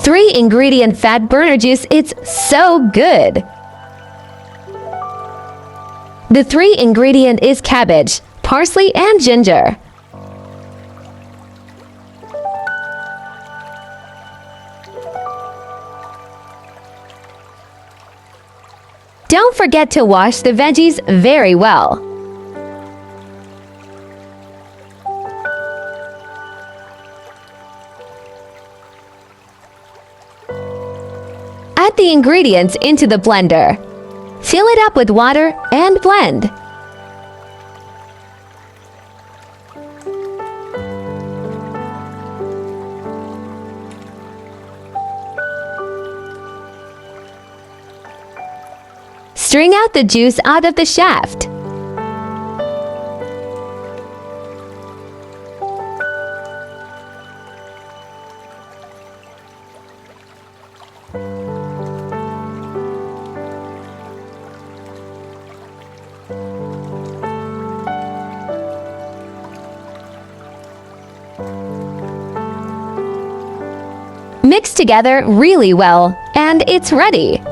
3-ingredient fat burner juice. It's so good. The 3-ingredient is cabbage, parsley, and ginger. Don't forget to wash the veggies very well. Add the ingredients into the blender. Fill it up with water and blend. Strain out the juice out of the shaft. Mix together really well, and it's ready.